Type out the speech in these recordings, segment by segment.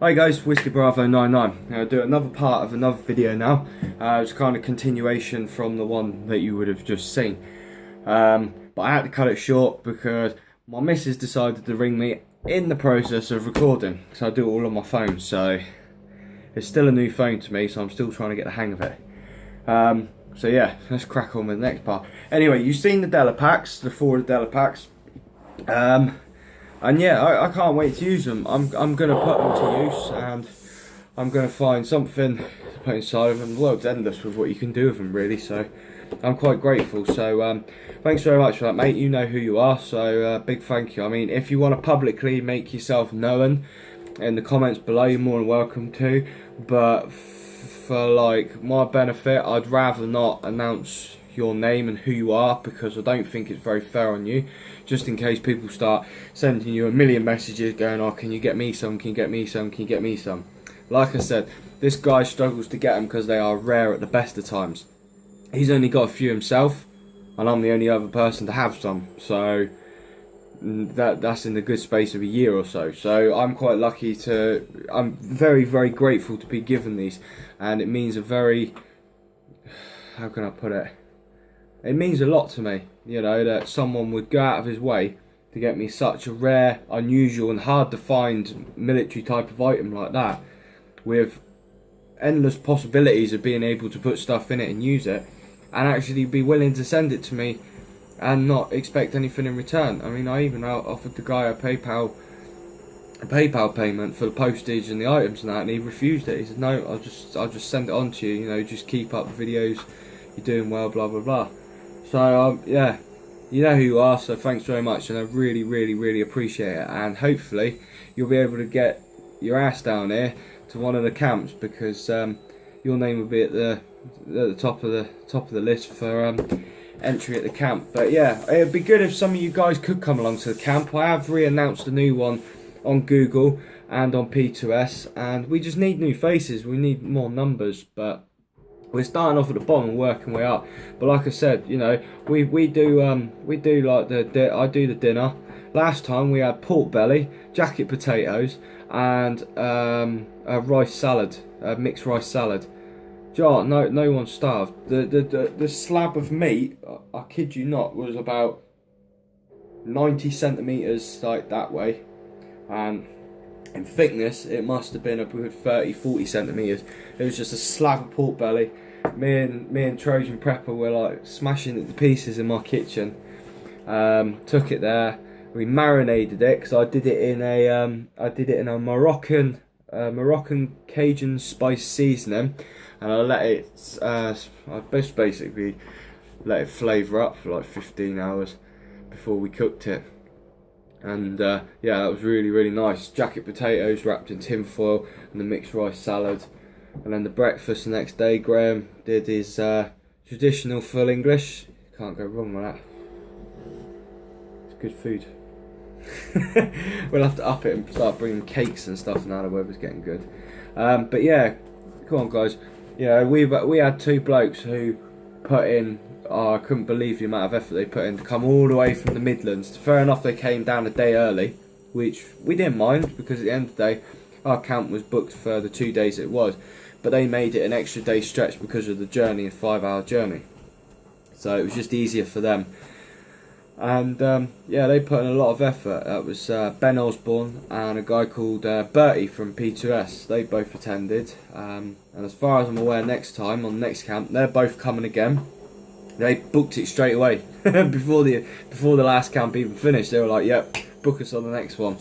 Hi guys, wb99.CAMP. I'll do another part of another video now. It's kind of continuation from the one that you would have just seen. But I had to cut it short because my missus decided to ring me in the process of recording. So I do it all on my phone, so it's still a new phone to me, so I'm still trying to get the hang of it. So yeah, let's crack on with the next part. Anyway, you've seen the Della packs, the 4 Della packs. And yeah, I can't wait to use them. I'm going to put them to use, and I'm going to find something to put inside of them. The world's endless with what you can do with them, really, so I'm quite grateful. So thanks very much for that, mate. You know who you are, so big thank you. I mean, if you want to publicly make yourself known in the comments below, you're more than welcome to, but for like my benefit, I'd rather not announce your name and who you are, because I don't think it's very fair on you, just in case people start sending you a million messages going, oh, can you get me some, can you get me some, can you get me some. Like I said, this guy struggles to get them because they are rare at the best of times. He's only got a few himself, and I'm the only other person to have some, so that's in the good space of a year or so. So I'm quite lucky to, I'm very, very grateful to be given these, and it means a very, how can I put it? It means a lot to me, you know, that someone would go out of his way to get me such a rare, unusual and hard to find military type of item like that, with endless possibilities of being able to put stuff in it and use it, and actually be willing to send it to me and not expect anything in return. I mean, I even offered the guy a PayPal payment for the postage and the items and that, and he refused it. He said, no, I'll just send it on to you, you know, just keep up the videos, you're doing well, blah blah blah. So yeah, you know who you are, so thanks very much, and I really, really, really appreciate it, and hopefully you'll be able to get your ass down here to one of the camps, because your name will be at the top of the list for entry at the camp. But yeah, it'd be good if some of you guys could come along to the camp. I have re-announced a new one on Google and on P2S, and we just need new faces, we need more numbers, but we're starting off at the bottom and working way up. But like I said, you know, we do like I do the dinner. Last time we had pork belly, jacket potatoes, and a rice salad, a mixed rice salad. No one starved. The slab of meat, I kid you not, was about 90 centimeters like that way, and in thickness it must have been a good 30-40 centimeters. It was just a slab of pork belly. Me and Trojan Prepper were like smashing it to pieces in my kitchen. Took it there. We marinated it, because I did it in a Moroccan Cajun spice seasoning, and I let it I basically let it flavour up for like 15 hours before we cooked it. And yeah, that was really, really nice. Jacket potatoes wrapped in tin foil, and the mixed rice salad. And then the breakfast the next day, Graham did his traditional full English. Can't go wrong with that. It's good food. We'll have to up it and start bringing cakes and stuff now the weather's getting good. But yeah, come on guys. Yeah, we had 2 blokes who put in, oh, I couldn't believe the amount of effort they put in to come all the way from the Midlands. Fair enough, they came down a day early, which we didn't mind, because at the end of the day our camp was booked for the 2 days it was, but they made it an extra day stretch because of the journey, a 5-hour journey, so it was just easier for them. And yeah, they put in a lot of effort. That was Ben Osborne and a guy called Bertie from P2S. They both attended, and as far as I'm aware, next time on the next camp they're both coming again. They booked it straight away before the last camp even finished. They were like, yep, book us on the next one.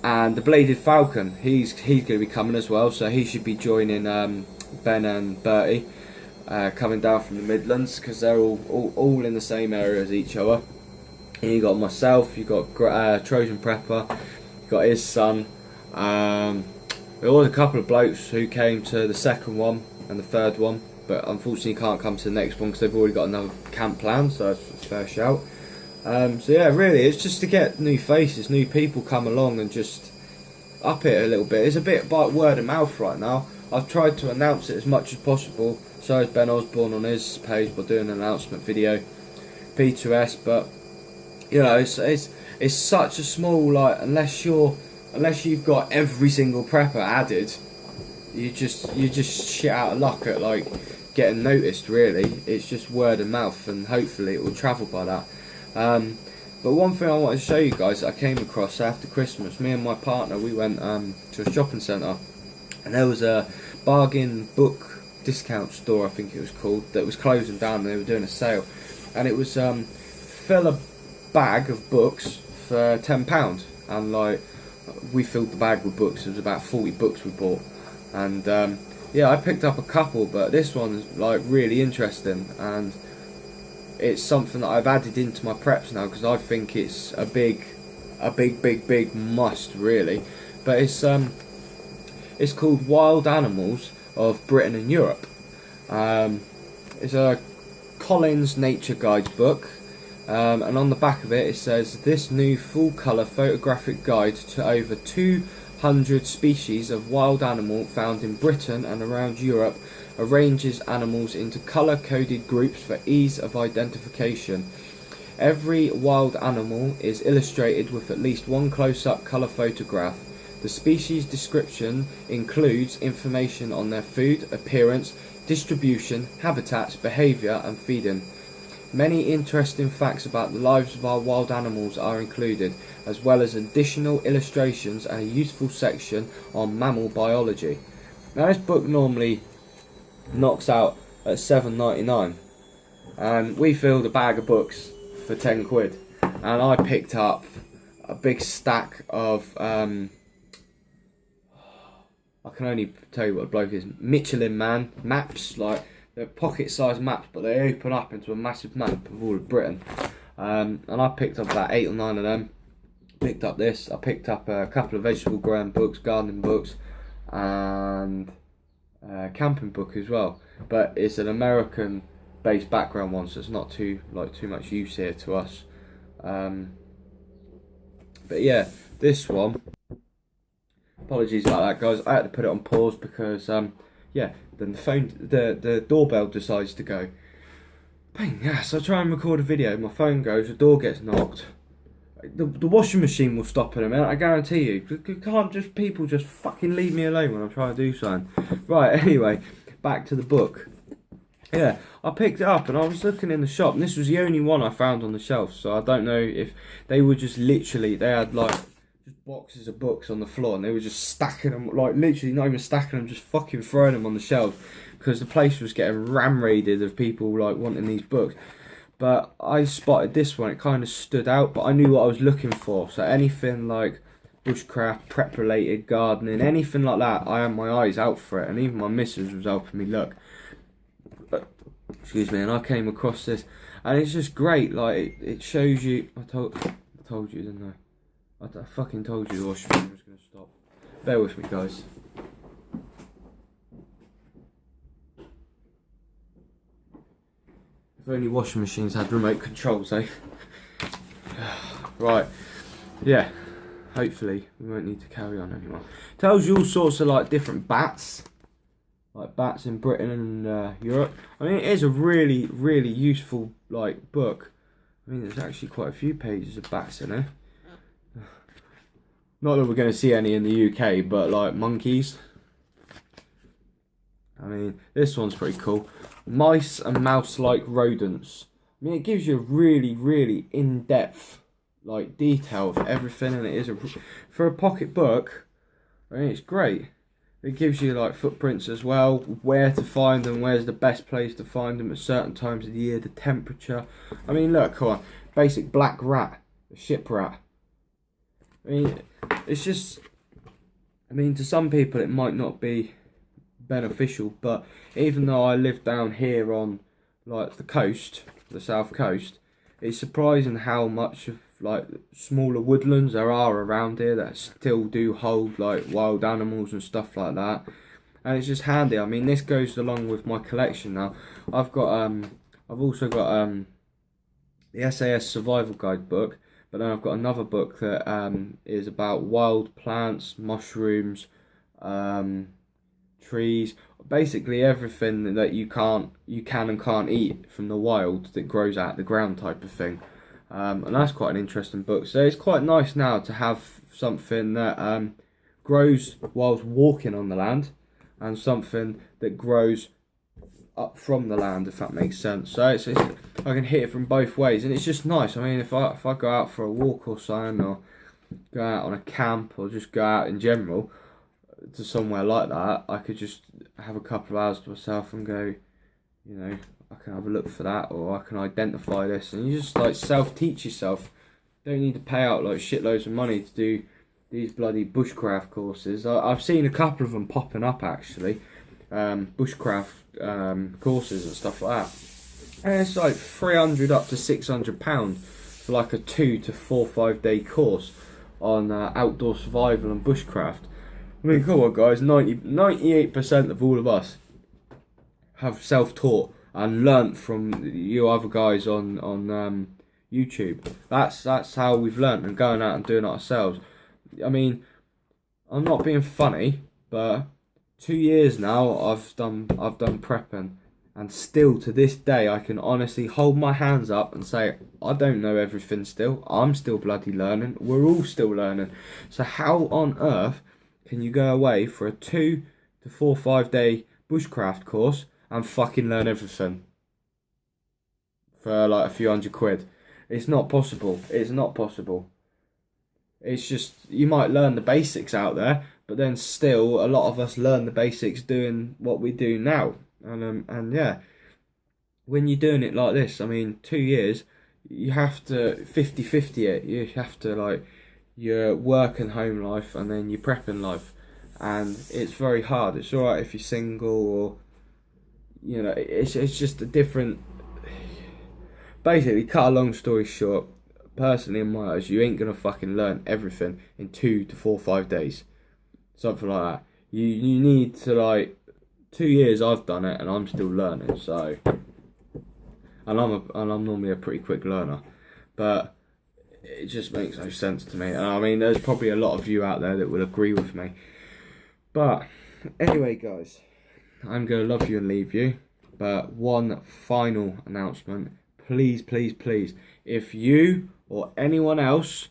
And the Bladed Falcon, he's going to be coming as well, so he should be joining Ben and Bertie, coming down from the Midlands, because they're all in the same area as each other. And you got myself, you got Trojan Prepper, you got his son. There was a couple of blokes who came to the second one and the third one, but unfortunately can't come to the next one because they've already got another camp planned, so it's a fair shout. So yeah, really, it's just to get new faces, new people come along and just up it a little bit. It's a bit like word of mouth right now. I've tried to announce it as much as possible. So has Ben Osborne on his page by doing an announcement video, P2S. But you know, it's such a small, like, unless you're unless you've got every single prepper added, you just shit out of luck at like getting noticed. Really, it's just word of mouth, and hopefully it will travel by that. But one thing I wanted to show you guys that I came across after Christmas, me and my partner, we went to a shopping centre, and there was a bargain book discount store, I think it was called, that was closing down, and they were doing a sale, and it was fill a bag of books for £10, and like we filled the bag with books. It was about 40 books we bought, and yeah, I picked up a couple, but this one's like really interesting, and it's something that I've added into my preps now because I think it's a big must, really. But it's called Wild Animals of Britain and Europe. It's a Collins Nature Guides book, and on the back of it says, "This new full-colour photographic guide to over 200 species of wild animal found in Britain and around Europe arranges animals into colour-coded groups for ease of identification. Every wild animal is illustrated with at least one close-up colour photograph. The species description includes information on their food, appearance, distribution, habitats, behaviour and feeding. Many interesting facts about the lives of our wild animals are included, as well as additional illustrations and a useful section on mammal biology." Now this book normally knocks out at £7.99, and we filled a bag of books for £10, and I picked up a big stack of I can only tell you what a bloke is, Michelin Man maps, like they're pocket-sized maps, but they open up into a massive map of all of Britain, and I picked up about 8 or 9 of them. Picked up this, I picked up a couple of vegetable growing books, gardening books, and camping book as well, but it's an American based background one, so it's not too much use here to us, but yeah, this one, apologies about that guys, I had to put it on pause because yeah, then the doorbell decides to go. Pain in the ass. I try and record a video, my phone goes, the door gets knocked, the washing machine will stop in a minute, I guarantee you. People just fucking leave me alone when I'm trying to do something. Right, anyway, back to the book. Yeah, I picked it up and I was looking in the shop, and this was the only one I found on the shelf, so I don't know if they were just literally, they had like just boxes of books on the floor, and they were just stacking them, like literally not even stacking them, just fucking throwing them on the shelf, because the place was getting ram-raided of people like wanting these books. But I spotted this one, it kind of stood out, but I knew what I was looking for. So anything like bushcraft, prep related, gardening, anything like that, I had my eyes out for it. And even my missus was helping me look. Excuse me, and I came across this. And it's just great, like it shows you, I told you, didn't I? I fucking told you the washing machine was going to stop. Bear with me guys. If only washing machines had remote controls, eh? Right, yeah, hopefully we won't need to carry on anymore. Tells you all sorts of like different bats, like bats in Britain and Europe. I mean, it is a really useful like book. I mean, there's actually quite a few pages of bats in it. Not that we're going to see any in the UK, but like monkeys. I mean, this one's pretty cool. Mice and mouse-like rodents. I mean, it gives you a really in-depth like detail of everything, and it is for a pocket book. I mean, it's great. It gives you like footprints as well, where to find them, where's the best place to find them at certain times of the year, the temperature. I mean, look, come on, basic black rat, a ship rat. I mean, it's just, I mean, to some people it might not be beneficial, but even though I live down here on like the coast, the south coast, it's surprising how much of like smaller woodlands there are around here that still do hold like wild animals and stuff like that, and it's just handy. I mean, this goes along with my collection now. I've also got the SAS Survival Guide book, but then I've got another book that is about wild plants, mushrooms, trees, basically everything that you can and can't eat from the wild that grows out of the ground type of thing. And that's quite an interesting book. So it's quite nice now to have something that grows whilst walking on the land, and something that grows up from the land, if that makes sense. So it's I can hit it from both ways, and it's just nice. I mean, if I go out for a walk or something, or go out on a camp, or just go out in general to somewhere like that, I could just have a couple of hours to myself and go, you know, I can have a look for that, or I can identify this, and you just like self-teach yourself. Don't need to pay out like shitloads of money to do these bloody bushcraft courses. I've seen a couple of them popping up actually, bushcraft courses and stuff like that, and it's like £300 up to £600 for like a 2 to 4 5 day course on outdoor survival and bushcraft. I mean, come on guys, 98% of all of us have self-taught and learnt from you other guys on YouTube. That's how we've learnt, and going out and doing it ourselves. I mean, I'm not being funny, but 2 years now I've done prepping, and still to this day I can honestly hold my hands up and say I don't know everything still. I'm still bloody learning. We're all still learning. So how on earth can you go away for a 2 to 4 5 day bushcraft course and fucking learn everything for like a few £100? It's not possible. It's not possible. It's just, you might learn the basics out there, but then still a lot of us learn the basics doing what we do now. And yeah, when you're doing it like this, I mean, 2 years, you have to 50-50 it. You have to like your work and home life, and then your prepping life, and it's very hard. It's alright if you're single, or you know, it's just a different. Basically, cut a long story short, personally in my eyes, you ain't gonna fucking learn everything in 2 to 4 5 days, something like that. You need to, like, 2 years I've done it and I'm still learning. So, and I'm normally a pretty quick learner, but it just makes no sense to me. And I mean, there's probably a lot of you out there that will agree with me. But anyway, guys, I'm gonna love you and leave you. But one final announcement. Please, please, please, if you or anyone else,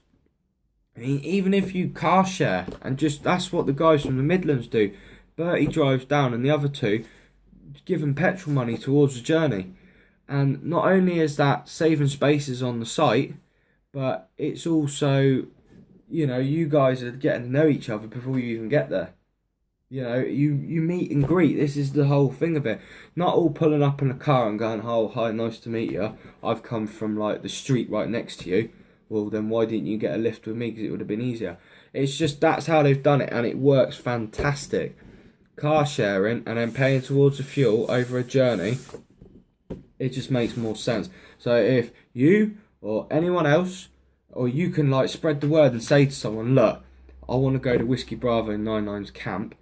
I mean, even if you car share, and just, that's what the guys from the Midlands do. Bertie drives down and the other two give them petrol money towards the journey. And not only is that saving spaces on the site, but it's also, you know, you guys are getting to know each other before you even get there. You know, you meet and greet. This is the whole thing of it. Not all pulling up in a car and going, oh, hi, nice to meet you. I've come from, like, the street right next to you. Well, then why didn't you get a lift with me? Because it would have been easier. It's just, that's how they've done it, and it works fantastic. Car sharing and then paying towards the fuel over a journey, it just makes more sense. So if you or anyone else, or you can, like, spread the word and say to someone, look, I want to go to Whiskey Bravo 99's camp.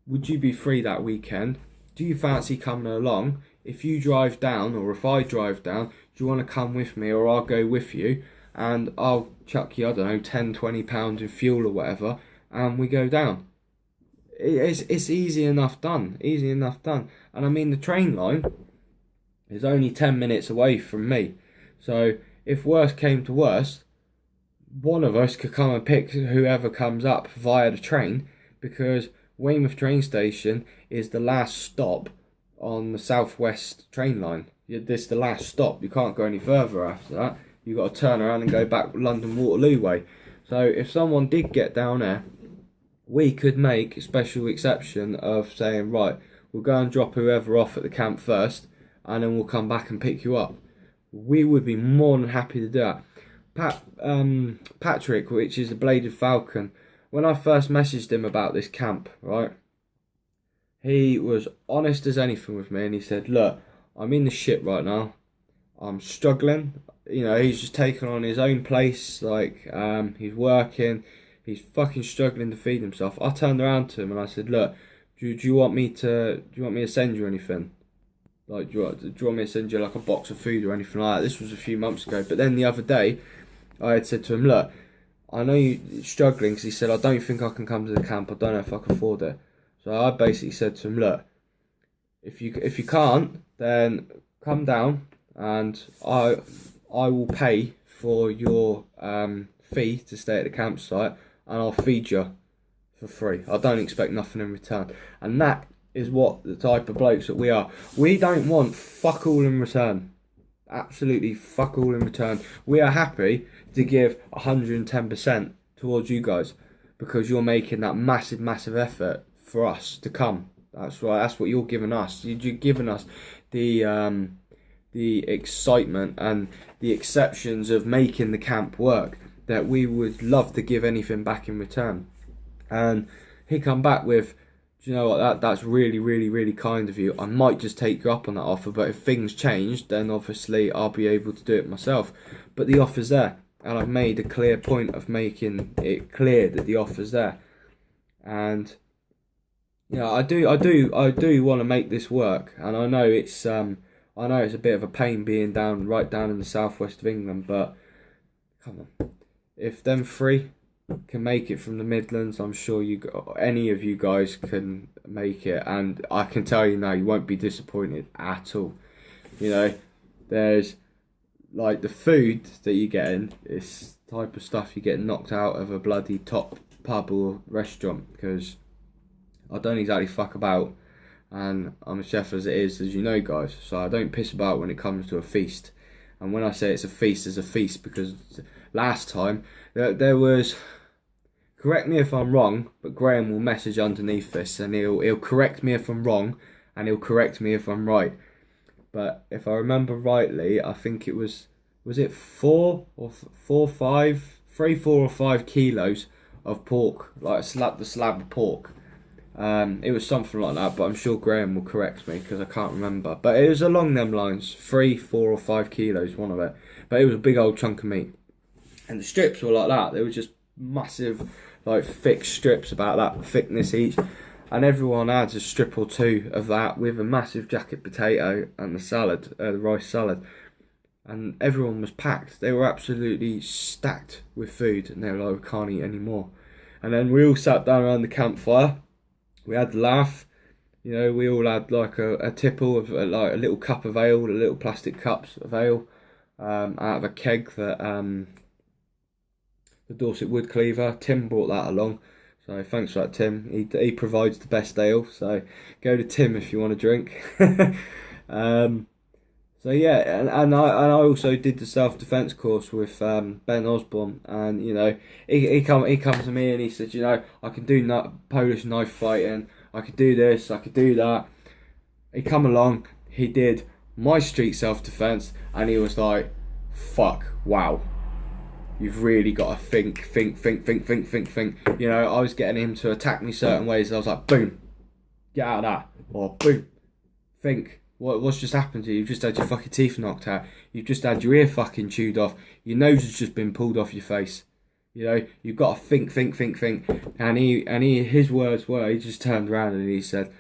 Would you be free that weekend? Do you fancy coming along? If you drive down, or if I drive down, do you want to come with me, or I'll go with you, and I'll chuck you, I don't know, £10-20 in fuel or whatever, and we go down. It's easy enough done. Easy enough done. And I mean, the train line is only 10 minutes away from me. So if worst came to worst, one of us could come and pick whoever comes up via the train, because Weymouth train station is the last stop on the southwest train line. This is the last stop. You can't go any further after that. You've got to turn around and go back London Waterloo way. So if someone did get down there, we could make a special exception of saying, right, we'll go and drop whoever off at the camp first, and then we'll come back and pick you up. We would be more than happy to do that. Patrick, which is a Bladed Falcon, when I first messaged him about this camp, right, he was honest as anything with me, and he said, look, I'm in the shit right now. I'm struggling. You know, he's just taken on his own place, like, he's working, he's fucking struggling to feed himself. I turned around to him and I said, look, do you want me to send you anything? Like, do you want me to send you like a box of food or anything like that? This was a few months ago. But then the other day, I had said to him, look, I know you're struggling, because he said, I don't think I can come to the camp. I don't know if I can afford it. So I basically said to him, look, if you can't, then come down and I will pay for your fee to stay at the campsite, and I'll feed you for free. I don't expect nothing in return. And that is what the type of blokes that we are. We don't want fuck all in return. Absolutely fuck all in return. We are happy to give 110% towards you guys, because you're making that massive effort for us to come. That's right. That's what you're giving us. You're giving us the excitement and the exceptions of making the camp work, that we would love to give anything back in return. And he come back with, do you know what, that's really kind of you. I might just take you up on that offer, but if things change, then obviously I'll be able to do it myself. But the offer's there, and I've made a clear point of making it clear that the offer's there. And yeah, I do want to make this work, and I know it's a bit of a pain being right down in the southwest of England, but come on, if them three can make it from the Midlands, I'm sure any of you guys can make it, and I can tell you now, you won't be disappointed at all. You know, there's like the food that you get in, this type of stuff you get knocked out of a bloody top pub or restaurant, because I don't exactly fuck about, and I'm a chef as it is, as you know guys, so I don't piss about when it comes to a feast. And when I say it's a feast, because last time there was, correct me if I'm wrong, but Graham will message underneath this and he'll correct me if I'm wrong, and he'll correct me if I'm right. But if I remember rightly, I think it was it 4 or 5 kilos of pork, like the slab of pork. It was something like that, but I'm sure Graham will correct me because I can't remember. But it was along them lines, 3, 4 or 5 kilos, one of it. But it was a big old chunk of meat. And the strips were like that. They were just massive, like thick strips, about that thickness each. And everyone had a strip or two of that with a massive jacket potato and the salad, the rice salad. And everyone was packed. They were absolutely stacked with food, and they were like, we can't eat anymore. And then we all sat down around the campfire. We had the laugh, you know, we all had like a tipple of like a little cup of ale, the little plastic cups of ale, out of a keg that the Dorset Wood Cleaver, Tim brought that along, so thanks for that, Tim. He provides the best ale, so go to Tim if you want a drink. So yeah, and I also did the self-defense course with Ben Osborne, and you know, he come to me and he said, you know, I can do Polish knife fighting, I could do this, I could do that. He come along, he did my street self-defense, and he was like, fuck, wow, you've really got to think. You know, I was getting him to attack me certain ways, and I was like, boom, get out of that, or boom, think. What's just happened to you? You've just had your fucking teeth knocked out. You've just had your ear fucking chewed off. Your nose has just been pulled off your face. You know, you've got to think. And his words were, he just turned around and he said,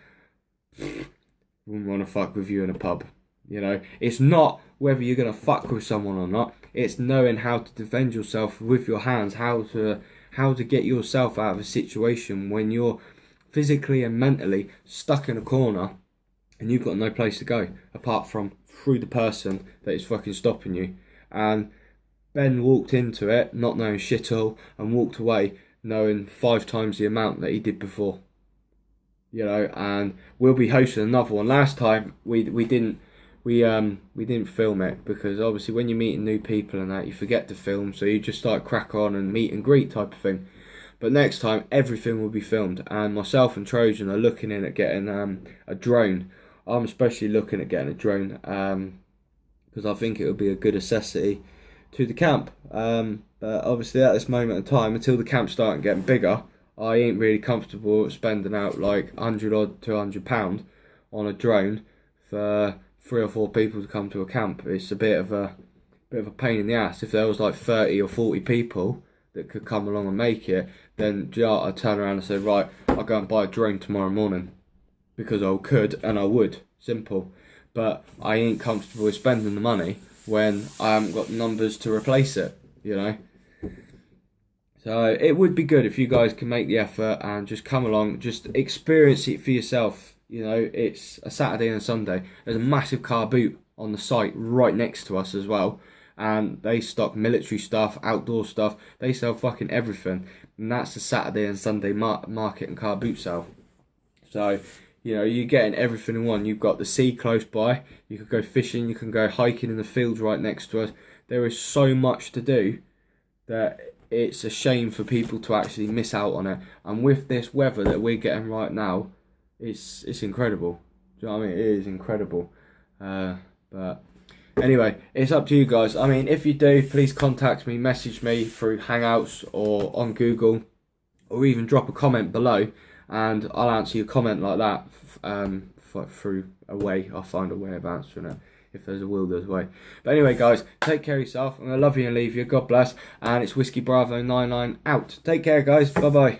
wouldn't want to fuck with you in a pub. You know, it's not whether you're going to fuck with someone or not. It's knowing how to defend yourself with your hands, how to get yourself out of a situation when you're physically and mentally stuck in a corner, and you've got no place to go apart from through the person that is fucking stopping you. And Ben walked into it not knowing shit all, and walked away knowing 5 times the amount that he did before. You know, and we'll be hosting another one. Last time we didn't film it, because obviously when you're meeting new people and that, you forget to film, so you just start crack on and meet and greet type of thing. But next time everything will be filmed, and myself and Trojan are looking in at getting a drone. I'm especially looking at getting a drone because I think it would be a good accessory to the camp. But obviously at this moment in time, until the camp starting getting bigger, I ain't really comfortable spending out like £100 to £200 on a drone for 3 or 4 people to come to a camp. It's a bit of a pain in the ass. If there was like 30 or 40 people that could come along and make it, then I'd turn around and say, right, I'll go and buy a drone tomorrow morning. Because I could and I would, simple. But I ain't comfortable with spending the money when I haven't got numbers to replace it, you know. So it would be good if you guys can make the effort and just come along, just experience it for yourself. You know, it's a Saturday and a Sunday. There's a massive car boot on the site right next to us as well. and they stock military stuff, outdoor stuff. They sell fucking everything, and that's the Saturday and Sunday market and car boot sale. So, you know, you're getting everything in one. You've got the sea close by. You can go fishing. You can go hiking in the fields right next to us. There is so much to do that it's a shame for people to actually miss out on it. And with this weather that we're getting right now, it's incredible. Do you know what I mean? It is incredible. But anyway, it's up to you guys. I mean, if you do, please contact me, message me through Hangouts or on Google, or even drop a comment below, and I'll answer your comment like that. Through a way, I'll find a way of answering it. If there's a will, there's a way. But anyway, guys, take care of yourself. I'm gonna love you and leave you. God bless. And it's Whiskey Bravo 99 out. Take care, guys. Bye bye.